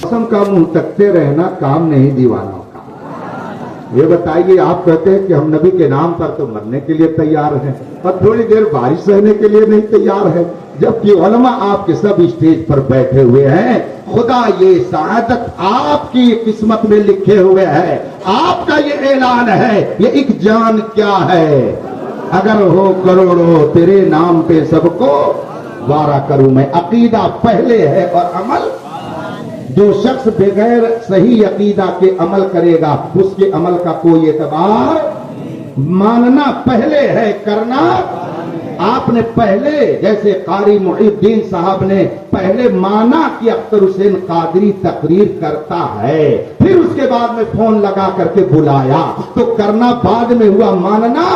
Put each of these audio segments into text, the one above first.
मौसम का मुंह तकते रहना काम नहीं दीवानों का। ये बताइए, आप कहते हैं कि हम नबी के नाम पर तो मरने के लिए तैयार हैं और थोड़ी देर बारिश सहने के लिए नहीं तैयार है, जबकि उलमा आपके सब स्टेज पर बैठे हुए हैं। खुदा ये सआदत आपकी किस्मत में लिखे हुए है, आपका ये ऐलान है। ये एक जान क्या है, अगर हो करोड़ों तेरे नाम पे सबको वारा करूं मैं। अकीदा पहले है और अमल। जो शख्स बगैर सही अकीदा के अमल करेगा उसके अमल का कोई एतबार। मानना पहले है, करना आपने पहले, जैसे कारी मुहीद्दीन साहब ने पहले माना कि अख्तर हुसैन कादरी तकरीर करता है, फिर उसके बाद में फोन लगा करके बुलाया, तो करना बाद में हुआ, मानना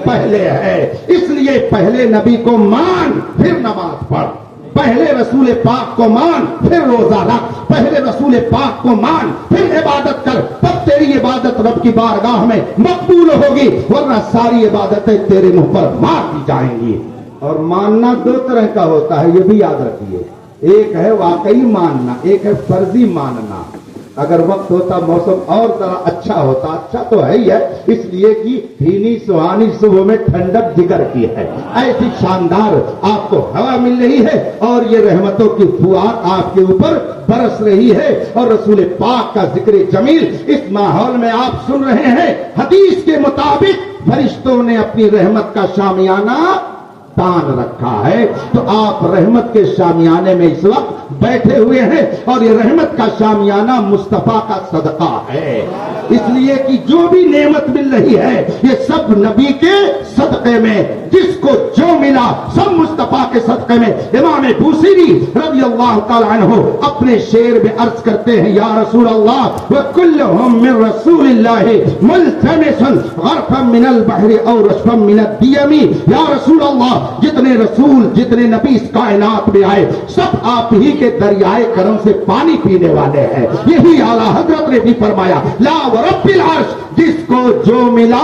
पहले है। इसलिए पहले नबी को मान फिर नमाज पढ़, पहले रसूल पाक को मान फिर रोजा रख, पहले रसूल पाक को मान फिर इबादत कर, तब तेरी इबादत रब की बारगाह में मकबूल होगी, वरना सारी इबादतें तेरे मुंह पर मार दी जाएंगी। और मानना दो तरह का होता है, ये भी याद रखिए। एक है वाकई मानना, एक है फर्जी मानना। अगर वक्त होता मौसम और जरा अच्छा होता, अच्छा तो है ही है, इसलिए कि भीनी सुहानी सुबह में ठंडक जिगर की है, ऐसी शानदार आपको हवा मिल रही है और ये रहमतों की फुहार आपके ऊपर बरस रही है और रसूल पाक का जिक्र जमील इस माहौल में आप सुन रहे हैं। हदीस के मुताबिक फरिश्तों ने अपनी रहमत का शामियाना तान रखा है, तो आप रहमत के शामियाने में इस वक्त बैठे हुए हैं और ये रहमत का शामियाना मुस्तफा का सदका है। इसलिए कि जो भी नेमत मिल रही है ये सब नबी के सदके में, जिसको जो मिला सब मुस्तफा के सदके में। इमाम बूसीरी रज़ी अल्लाह तआला अन्हु अपने शेर में अर्ज करते हैं, या रसूल अल्लाह व कुल्लुहुम मिन रसूलिल्लाहि मुल्तमिसन गरफन मिनल बहरी औ रशफन मिनद दियमी। या रसूल अल्लाह, जितने रसूल जितने नबी इस कायनात में आए सब आप ही के दरियाए करम से पानी पीने वाले हैं। यही आला हजरत ने भी फरमाया, ला व रब्बिल अर्श, जिसको जो मिला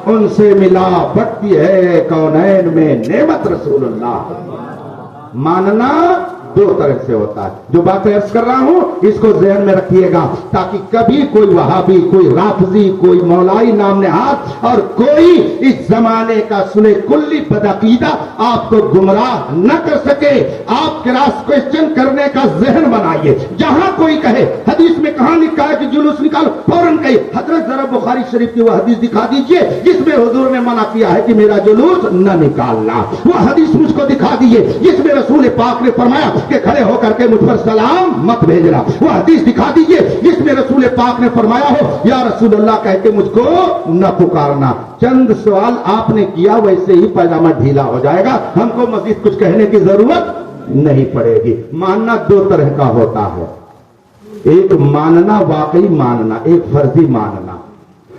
उनसे मिला बढ़ती है कौनैन में नेमत रसूलुल्लाह। मानना दो तरह से होता है। जो बातें अर्ज कर रहा हूं इसको ज़हन में रखिएगा, ताकि कभी कोई वहाबी, कोई राफजी, कोई मौलाई नाम नेहात और कोई इस जमाने का सुने कुल्ली बदअकीदा आपको गुमराह न कर सके। आप क्रॉस क्वेश्चन करने का ज़हन बनाइए। जहां कोई कहे हदीस में कहां लिखा है कि जुलूस निकालो, फौरन कहे हजरत जरा बुखारी शरीफ की वह हदीस दिखा दीजिए जिसमें हुजूर ने मना किया है कि मेरा जुलूस न निकालना। वह हदीस मुझको दिखा दीजिए जिसमें रसूल पाक ने फरमाया कि खड़े होकर के मुझ पर सलाम मत भेजना। वह हदीस दिखा दीजिए जिसमें रसूल पाक ने फरमाया हो या रसूल अल्लाह कह के मुझको न पुकारना। चंद सवाल आपने किया, वैसे ही पैजामा ढीला हो जाएगा, हमको मजीद कुछ कहने की जरूरत नहीं पड़ेगी। मानना दो तरह का होता है, एक मानना वाकई मानना, एक फर्जी मानना।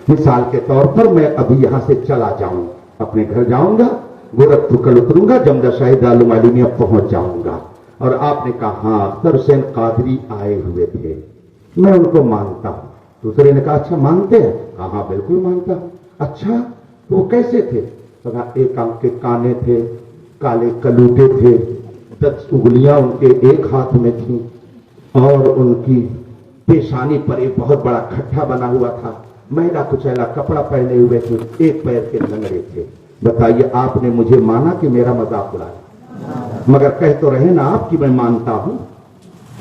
मिसाल के तौर पर मैं अभी यहां से चला जाऊं, अपने घर जाऊंगा, गोरखपुर कल उतरूंगा, जमदा शाही दारुल मालूमिया पहुंच जाऊंगा और आपने कहा हाँ अख्तर हुसैन कादरी आए हुए थे, मैं उनको मानता हूं। दूसरे ने कहा अच्छा मानते हैं? कहा हाँ बिल्कुल मानता हूं। अच्छा वो कैसे थे? कहा एक आंख के काने थे, काले कलूटे थे, 10 उंगलियां उनके एक हाथ में थी और उनकी पेशानी पर एक बहुत बड़ा खट्टा बना हुआ था, मैला कुचैला कपड़ा पहने हुए थे, एक पैर के लंगड़े थे। बताइए आपने मुझे माना कि मेरा मजाक उड़ाया? मगर कह तो रहे ना आप कि मैं मानता हूं,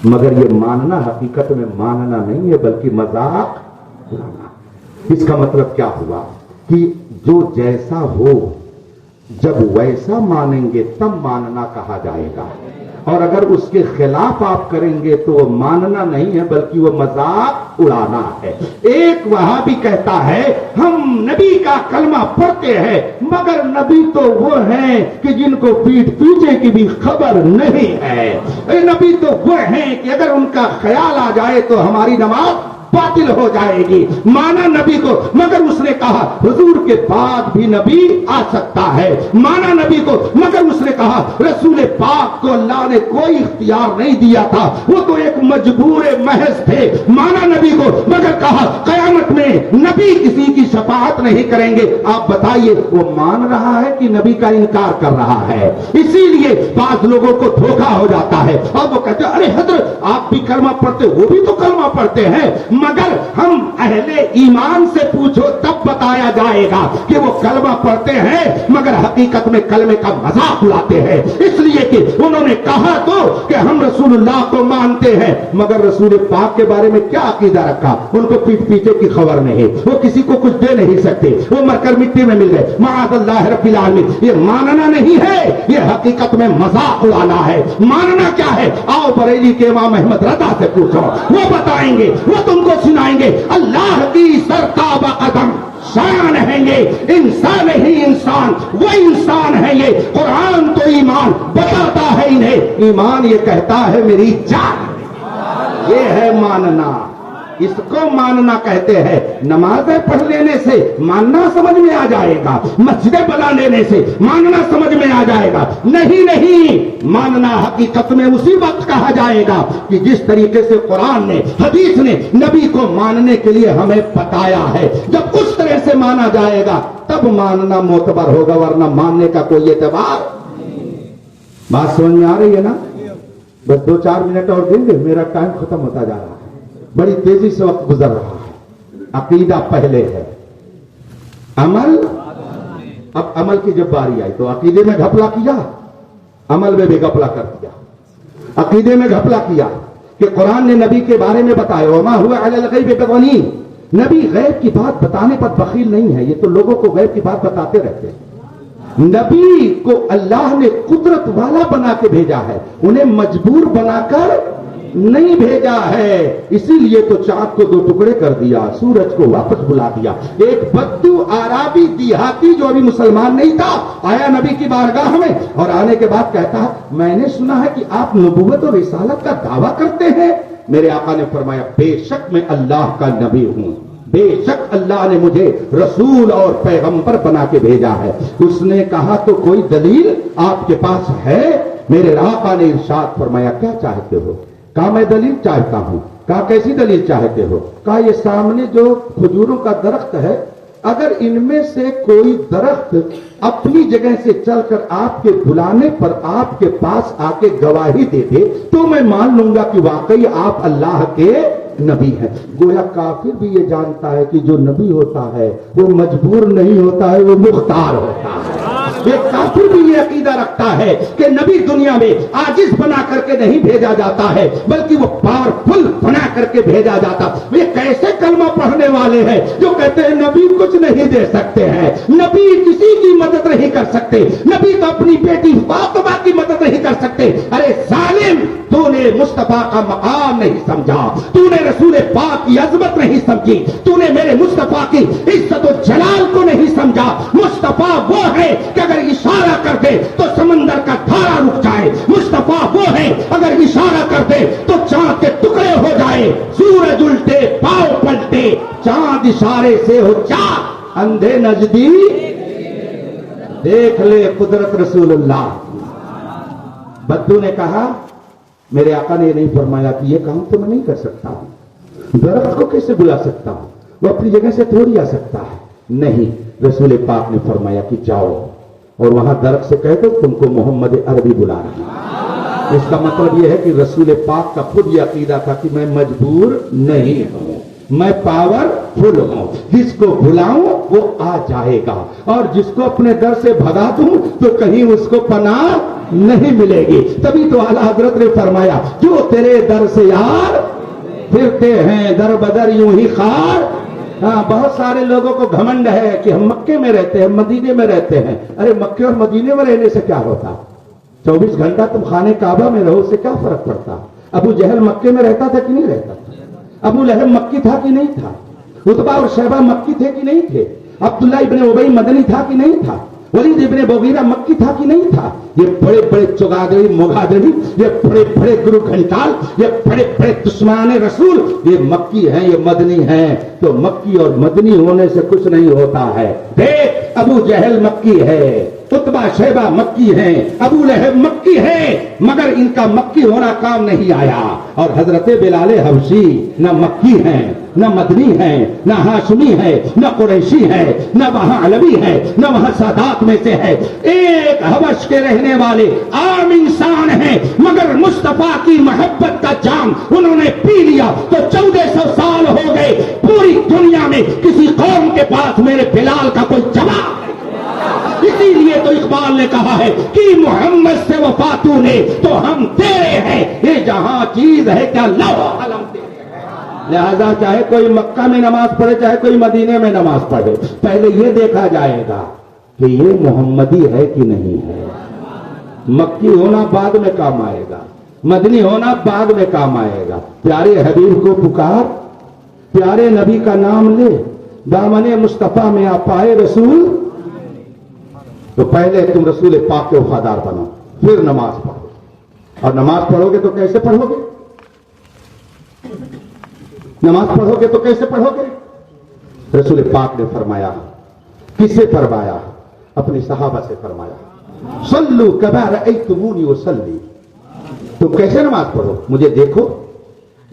मगर ये मानना हकीकत में मानना नहीं है बल्कि मजाक उड़ाना। इसका मतलब क्या हुआ कि जो जैसा हो जब वैसा मानेंगे तब मानना कहा जाएगा, और अगर उसके खिलाफ आप करेंगे तो वो मानना नहीं है बल्कि वो मजाक उड़ाना है। एक वहाबी कहता है हम नबी का कलमा पढ़ते हैं मगर नबी तो वो हैं कि जिनको पीठ पीछे की भी खबर नहीं है। नबी तो वो हैं कि अगर उनका ख्याल आ जाए तो हमारी नमाज बातिल हो जाएगी। माना नबी को, मगर उसने कहा हुजूर के बाद भी नबी आ सकता है। माना नबी को, मगर उसने कहा रसूल पाक को अल्लाह ने कोई इख्तियार नहीं दिया था, वो तो एक मजबूर महज थे। माना नबी को, मगर कहा कयामत में नबी किसी की शफाअत नहीं करेंगे। आप बताइए वो मान रहा है कि नबी का इनकार कर रहा है? इसीलिए बाज लोगों को धोखा हो जाता है और वो कहते हैं अरे हजरत आप भी कलमा पढ़ते, वो भी तो कलमा पढ़ते हैं, मगर हम अहले ईमान से पूछो तब बताया जाएगा कि वो कलमा पढ़ते हैं मगर हकीकत में कलमे का मजाक उड़ाते हैं। इसलिए कि उन्होंने कहा तो कि हम रसूलुल्लाह को मानते हैं, मगर रसूल पाक के बारे में क्या अकीदा रखा, उनको पीठ पीछे की खबर नहीं, वो किसी को कुछ दे नहीं सकते, वो मरकर मिट्टी में मिल गए। माअज़ल्लाह रब्बिल आलमीन, ये मानना नहीं है, ये हकीकत में मजाक उड़ाना है। मानना क्या है? आओ बरेली के इमाम अहमद रज़ा से पूछो, वो बताएंगे, वो तुमको सुनाएंगे। अल्लाह की सरताबा कदम शान है ये, इंसान ही इंसान, वो इंसान है ये। कुरान तो ईमान बताता है इन्हें, ईमान ये कहता है मेरी जान। ये है मानना, इसको मानना कहते हैं। नमाजें पढ़ लेने से मानना समझ में आ जाएगा, मस्जिदें बना लेने से मानना समझ में आ जाएगा, नहीं नहीं, मानना हकीकत में उसी वक्त कहा जाएगा कि जिस तरीके से कुरान ने, हदीस ने नबी को मानने के लिए हमें बताया है। जब उस तरह से माना जाएगा तब मानना मोतबर होगा, वरना मानने का कोई एतबार। बात समझ में आ रही है ना? बस 2-4 मिनट और देंगे, मेरा टाइम खत्म होता जा रहा है, बड़ी तेजी से वक्त गुजर रहा है। अकीदा पहले है, अमल। अब अमल की जब बारी आई तो अकीदे में घपला किया, अमल में भी घपला कर दिया। अकीदे में घपला किया कि कुरान ने नबी के बारे में बताया वमा हुवा अलल गैबि बिज़नीन, नबी गैब की बात बताने पर बखील नहीं है, ये तो लोगों को गैब की बात बताते रहते हैं। नबी को अल्लाह ने कुदरत वाला बना के भेजा है, उन्हें मजबूर बनाकर नहीं भेजा है। इसीलिए तो चांद को 2 टुकड़े कर दिया, सूरज को वापस बुला दिया। एक बद्दू आराबी देहाती जो अभी मुसलमान नहीं था आया नबी की बारगाह में, और आने के बाद कहता है मैंने सुना है कि आप नबूवत और रिसालत का दावा करते हैं। मेरे आका ने फरमाया बेशक मैं अल्लाह का नबी हूं, बेशक अल्लाह ने मुझे रसूल और पैगंबर बना के भेजा है। उसने कहा तो कोई दलील आपके पास है? मेरे आका ने इरशाद फरमाया क्या चाहते हो? कहा मैं दलील चाहता हूं। कहा कैसी दलील चाहते हो? कहा ये सामने जो खजूरों का दरख्त है, अगर इनमें से कोई दरख्त अपनी जगह से चलकर आपके बुलाने पर आपके पास आके गवाही दे दे तो मैं मान लूंगा कि वाकई आप अल्लाह के नबी है। गोया काफिर भी ये जानता है कि जो नबी होता है वो मजबूर नहीं होता है, वो मुख्तार होता है। ये काफिर भी ये अकीदा रखता है कि नबी दुनिया में आजिज बना करके नहीं भेजा जाता है, बल्कि वो पावरफुल बना करके भेजा जाता। वे कैसे कलमा पढ़ने वाले हैं जो कहते हैं नबी कुछ नहीं दे सकते हैं, नबी किसी की मदद नहीं कर सकते, नबी तो अपनी बेटी फातिमा की मदद नहीं कर सकते। अरे जालिम, तूने मुस्तफा का मकाम नहीं समझा, तूने रसूल पाक की अजमत नहीं समझी, तूने मेरे मुस्तफा की इज्जत और जलाल को नहीं समझा। मुस्तफा वो है कि अगर इशारा कर दे तो समंदर का धारा रुक जाए, मुस्तफा वो है अगर इशारा कर दे तो चांद के टुकड़े हो जाए, सूरज उल्टे पांव पलटे, चांद इशारे से हो चाक, अंधे नजदीक देख ले कुदरत रसूलुल्लाह। बद्दू ने कहा मेरे आका ने नहीं फरमाया कि ये काम तो मैं नहीं कर सकता हूं, दरख्त को कैसे बुला सकता हूं, वो अपनी जगह से थोड़ी आ सकता है। नहीं, रसूल पाक ने फरमाया कि जाओ और वहां दरख्त से कह दो तुमको मोहम्मद अरबी बुला रही है। इसका मतलब यह है कि रसूल पाक का खुद यह अकीदा था कि मैं मजबूर नहीं हूं, मैं पावरफुल हूं, जिसको बुलाऊं वो आ जाएगा, और जिसको अपने दर से भगा दूं तो कहीं उसको पनाह नहीं मिलेगी। तभी तो आला हजरत ने फरमाया जो तेरे दर से यार फिरते हैं दर बदर यूं ही खार। हाँ, बहुत सारे लोगों को घमंड है कि हम मक्के में रहते हैं, मदीने में रहते हैं। अरे मक्के और मदीने में रहने से क्या होता? 24 घंटा तुम खाने काबा में रहो, उससे क्या फर्क पड़ता? अबू जहल मक्के में रहता था कि नहीं रहता था? अबू लहब मक्की था कि नहीं था? उतबा और शैबा मक्की थे कि नहीं थे? अब्दुल्ला इब्ने उबई मदनी था कि नहीं था? वलीद इब्ने मुगीरा मक्की था कि नहीं था? ये बड़े बड़े चौगादड़ी मोगादड़ी, ये बड़े बड़े गुरु घंटाल, ये बड़े बड़े दुश्मन रसूल, ये मक्की हैं, ये मदनी हैं। तो मक्की और मदनी होने से कुछ नहीं होता है। देख, अबू जहल मक्की है, उत्बा शैबा मक्की है, अबू लहब मक्की है, मगर इनका मक्की होना काम नहीं आया। और हजरत बिलाल हबशी न मक्की हैं, न मदनी है, न हाशमी है, न कुरैशी है, न वहां अलवी है, न वहां सादात में से है। एक हबश के रहने वाले आम इंसान हैं, मगर मुस्तफा की मोहब्बत का जाम उन्होंने पी लिया तो 1400 साल हो गए। पूरी दुनिया में किसी कौम के पास मेरे बिलाल का कोई जवाब नहीं। इसीलिए तो इकबाल ने कहा है कि मोहम्मद से वफा तूने तो हम तेरे हैं, ये जहां चीज है क्या लौह कलम तेरे है। लिहाजा चाहे कोई मक्का में नमाज पढ़े, चाहे कोई मदीने में नमाज पढ़े, पहले ये देखा जाएगा कि ये मोहम्मदी है कि नहीं है। मक्की होना बाद में काम आएगा, मदनी होना बाद में काम आएगा। प्यारे हबीब को पुकार, प्यारे नबी का नाम ले, दामने मुस्तफा में आ पाए रसूल, तो पहले तुम रसूल पाक के वफादार बनो, फिर नमाज पढ़ो। और नमाज पढ़ोगे तो कैसे पढ़ोगे? नमाज पढ़ोगे तो कैसे पढ़ोगे? रसूल पाक ने फरमाया, किससे फरमाया? अपनी सहाबा से फरमाया, सल्लू कमा रअयतुमूनी उसल्ली। तुम कैसे नमाज पढ़ो? मुझे देखो,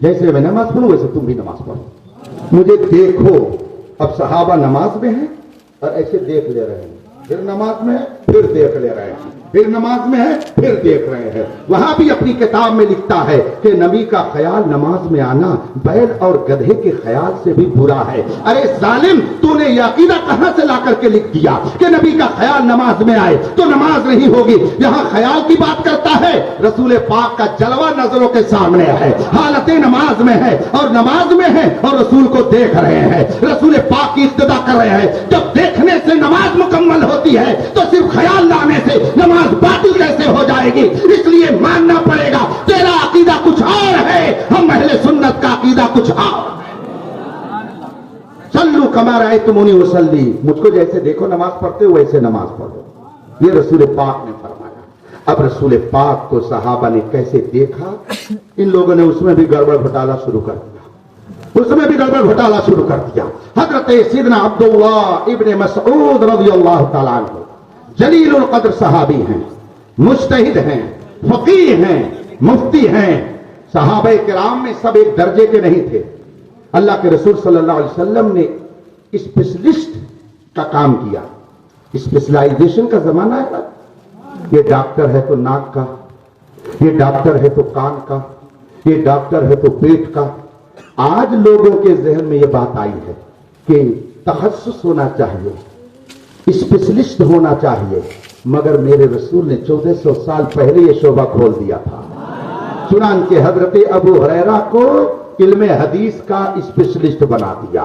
जैसे मैं नमाज पढ़ूं वैसे तुम भी नमाज पढ़ो। मुझे देखो। अब सहाबा नमाज में है और ऐसे देख ले रहे हैं, फिर नमाज में है, फिर देख ले रहे हैं, फिर नमाज में है, फिर देख रहे हैं। वहां भी अपनी किताब में लिखता है कि नबी का ख्याल नमाज में आना बैल और गधे के ख्याल से भी बुरा है। अरे जालिम, तूने यह अकीदा कहां से ला करके लिख दिया कि नबी का ख्याल नमाज में आए तो नमाज नहीं होगी? यहां ख्याल की बात करता है। रसूल पाक का जलवा नजरों के सामने है, हालत नमाज में है और नमाज में है और रसूल को देख रहे हैं, रसूल पाक की इक्तदा कर रहे हैं। जब देखने से नमाज मुकम्मल होती है तो सिर्फ ख्याल लाने से नमाज बातिल कैसे हो जाएगी? इसलिए मानना पड़ेगा तेरा अकीदा कुछ और है, हम अहले सुन्नत का अकीदा कुछ और। सल्लू कमा रअयतुमूनी उसल्ली, मुझको जैसे देखो नमाज पढ़ते हो वैसे नमाज पढ़ो, ये रसूल पाक ने फरमाया। अब रसूल पाक को सहाबा ने कैसे देखा, इन लोगों ने उसमें भी गड़बड़ घोटाला शुरू कर दिया, उसमें भी गड़बड़ घोटाला शुरू कर दिया। हजरत सैयदना अब्दुल्लाह इब्ने मसऊद रज़ियल्लाहु ताला अन्हु जलीलुल कद्र सहाबी हैं, मुज्तहिद हैं, फकीह हैं, मुफ्ती हैं। सहाबे किराम में सब एक दर्जे के नहीं थे। अल्लाह के रसूल सल्लल्लाहु अलैहि वसल्लम ने स्पेशलिस्ट का काम किया। स्पेशलाइजेशन का जमाना है ना, ये डॉक्टर है तो नाक का, ये डॉक्टर है तो कान का, ये डॉक्टर है तो पेट का। आज लोगों के जहन में ये बात आई है कि तखस्सुस होना चाहिए, स्पेशलिस्ट होना चाहिए, मगर मेरे रसूल ने 1400 साल पहले ये शोभा खोल दिया था। चुनान के हजरत अबू हुरैरा को इल्मे हदीस का स्पेशलिस्ट बना दिया,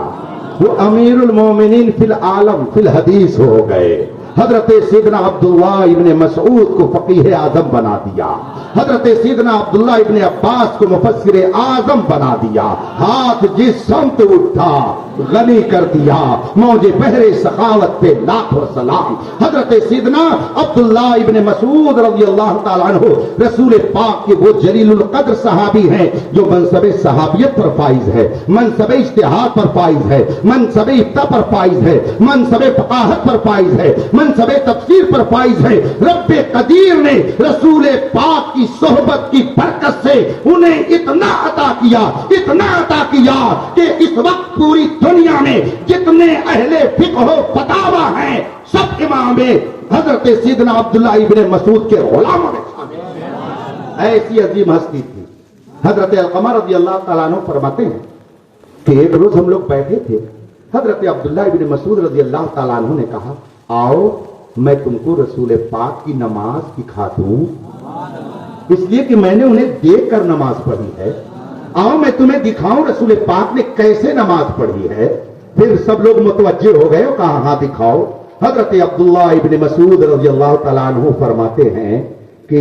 वो अमीरुल मोमिनीन फिल आलम फिल हदीस हो गए। हजरत सैयदना अब्दुल्लाह इब्ने मसऊद को फकीह आजम बना दिया, हजरत सैयदना अब्दुल्लाह इब्ने अब्बास को मुफस्सिर आजम बना दिया। हाथ जिस समत उठा गनी कर दिया, मौजे बहरे सखावत पे लाखों सलाम। हजरत सैयदना अब्दुल्लाह इब्ने मसऊद रज़ियल्लाहु ताला अन्हु रसूल पाक के वो जलीलुल कद्र सहाबी हैं जो मनसबे सहाबियत पर फाइज है, मनसबे इज्तिहाद पर फाइज है, मनसबे इफ्ता पर फाइज है, मनसबे फकाहत पर फाइज है, मनसबे तफसीर पर फाइज है। रब्बे कदीर ने रसूल पाक की सोहबत की बरकत से उन्हें इतना अता किया, इतना अता किया कि इस वक्त पूरी दुनिया में जितने अहले फिक्र फतावा हैं सब इमाम हजरत सैयदना अब्दुल्लाह इब्ने मसऊद के गुलामों में शामिल। ऐसी अजीम हस्ती थी। हजरत अलकमा रज़ियल्लाहु ताला अन्हु फरमाते हैं कि एक रोज हम लोग बैठे थे, हजरत अब्दुल्लाह इब्ने मसऊद रज़ियल्लाहु ताला अन्हु ने कहा, आओ मैं तुमको रसूल पाक की नमाज सिखा दूं, इसलिए कि मैंने उन्हें देख कर नमाज पढ़ी है। आओ मैं तुम्हें दिखाऊं रसूल पाक ने कैसे नमाज पढ़ी है। फिर सब लोग मुतवज्जे हो गए, कहा हाँ दिखाओ। हजरत अब्दुल्लाह इब्ने मसऊद रज़ियल्लाहु ताला अन्हु फरमाते हैं कि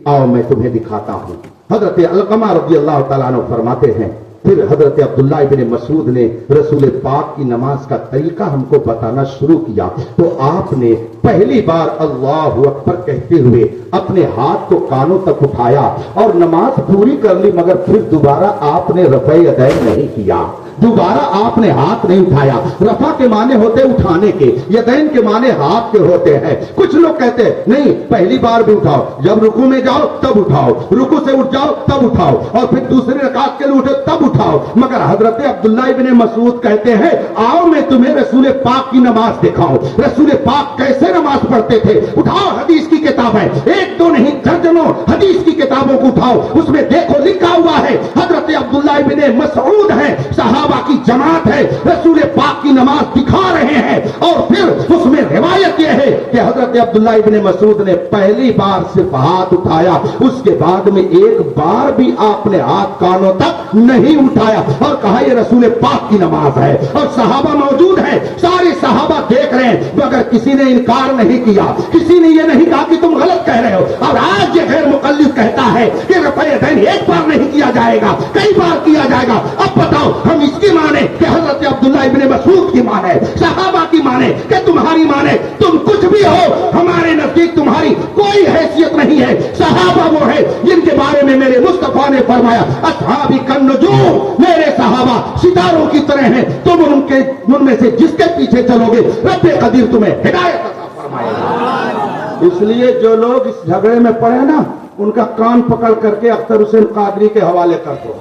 आओ मैं तुम्हें दिखाता हूं। हजरत अलकमा रज़ियल्लाहु ताला अन्हु फरमाते हैं پھر حضرت عبداللہ ابن مسعود نے رسول پاک کی نماز کا طریقہ ہم کو بتانا شروع کیا تو آپ نے پہلی بار اللہ اکبر کہتے ہوئے اپنے ہاتھ کو کانوں تک اٹھایا اور نماز پوری کر لی، مگر پھر دوبارہ آپ نے رفع یدین نہیں کیا، دوبارہ آپ نے ہاتھ نہیں اٹھایا۔ رفع کے معنی ہوتے اٹھانے کے، یدین کے معنی ہاتھ کے ہوتے ہیں۔ کچھ لوگ کہتے ہیں نہیں پہلی بار بھی اٹھاؤ، جب رکوع میں جاؤ تب اٹھاؤ، رکوع سے اٹھ جاؤ تب اٹھاؤ، اور پھر دوسری رکعت کے لیے اٹھے تب اٹھاؤ۔ مگر حضرت عبداللہ ابن مسعود کہتے ہیں آؤ میں تمہیں رسول پاک کی نماز دکھاؤں، رسول پاک کیسے نماز پڑھتے تھے۔ اٹھاؤ حدیث کی کتاب ہے، ایک دو نہیں درجنوں حدیث کی کتابوں کو اٹھاؤ، اس میں دیکھو لکھا ہوا ہے حضرت عبداللہ ابن مسعود ہے، صحابہ کی جماعت ہے، رسول پاک کی نماز دکھا رہے ہیں۔ اور پھر اس میں روایت یہ ہے کہ حضرت عبداللہ ابن مسعود نے پہلی بار صرف ہاتھ اٹھایا، اس کے بعد میں ایک بار بھی آپ نے ہاتھ کانوں تک نہیں اٹھایا، اور کہا یہ رسول پاک کی نماز ہے، اور صحابہ موجود ہیں، سارے صحابہ دیکھ رہے ہیں، مگر کسی نے انکار نہیں کیا، کسی نے یہ نہیں کہا کہ تم غلط کہہ رہے ہو۔ اور آج یہ غیر مقلد کہتا ہے کہ رفع یدین ایک بار نہیں کیا جائے گا، کئی بار کیا جائے گا۔ اب بتاؤ ہم اس کی مانے کہ حضرت عبداللہ ابن مسعود کی مانے، صحابہ کی مانے کہ تمہاری مانے؟ تم کچھ بھی ہو، ہمارے نزدیک تمہاری کوئی حیثیت نہیں ہے۔ صحابہ وہ ہے جن کے بارے میں میرے مصطفیٰ نے فرمایا اصحابی کالنجوم، میرے صحابہ ستاروں کی طرح ہیں، تم ان میں سے جس کے پیچھے چلو گے رب قدیر تمہیں ہدایت عطا فرمائے گا۔ اس لیے جو لوگ اس جھگڑے میں پڑے نا ان کا کان پکڑ کر کے اختر حسین قادری کے حوالے کر دو،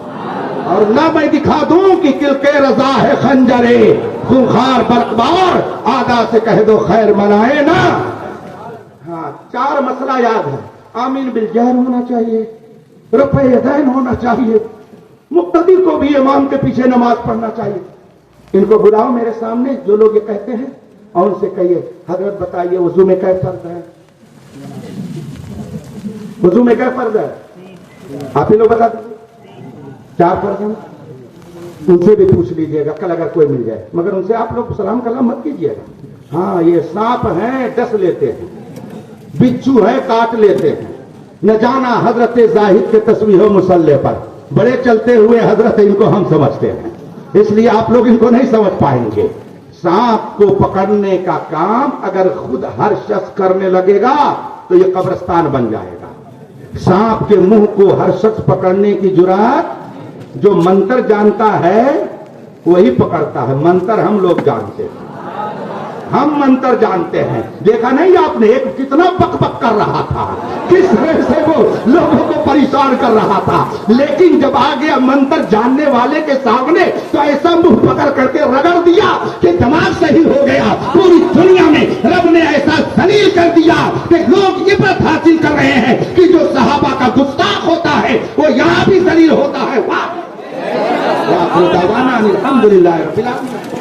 اور نہ میں دکھا دوں کہ کل کے رضا ہے خنجرے خونخوار برقبار، آدھا سے کہہ دو خیر منائے نا۔ ہاں چار مسئلہ یاد ہے، آمین بالجہر ہونا چاہیے، رفع یدین ہونا چاہیے، مقتدی کو بھی امام کے پیچھے نماز پڑھنا چاہیے۔ ان کو بلاؤ میرے سامنے جو لوگ یہ کہتے ہیں، اور ان سے کہیے حضرت بتائیے وضو میں کیا فرض ہے، وضو میں کیا فرض ہے، آپ ہی لوگ بتا دیجیے۔ 4 فرض ہیں، ان سے بھی پوچھ لیجیے گا کل اگر کوئی مل جائے، مگر ان سے آپ لوگ سلام کلام مت کیجیے گا۔ ہاں یہ سانپ ہیں ڈس لیتے ہیں، بچھو ہے کاٹ لیتے ہیں، نہ جانا حضرت زاہد کے تسبیح و مصلی پر بڑے چلتے ہوئے حضرت ان کو ہم سمجھتے ہیں، اس لیے آپ لوگ ان کو نہیں سمجھ پائیں گے۔ سانپ کو پکڑنے کا کام اگر خود ہر شخص کرنے لگے گا تو یہ قبرستان بن جائے گا۔ سانپ کے منہ کو ہر شخص پکڑنے کی جرات جو منتر جانتا ہے وہی پکڑتا ہے، منتر ہم لوگ جانتے ہیں، ہم منتر جانتے ہیں۔ دیکھا نہیں آپ نے ایک کتنا بک بک کر رہا تھا، کس طرح سے وہ لوگوں کو پریشان کر رہا تھا، لیکن جب آ گیا منتر جاننے والے کے سامنے تو ایسا منہ پکڑ کر کے رگڑ دیا کہ دماغ صحیح ہو گیا۔ پوری دنیا میں رب نے ایسا ذلیل کر دیا کہ لوگ عبرت حاصل کر رہے ہیں کہ جو صحابہ کا گستاخ ہوتا ہے وہ یہاں بھی ذلیل ہوتا ہے۔ واہ الحمدللہ رب العالمین۔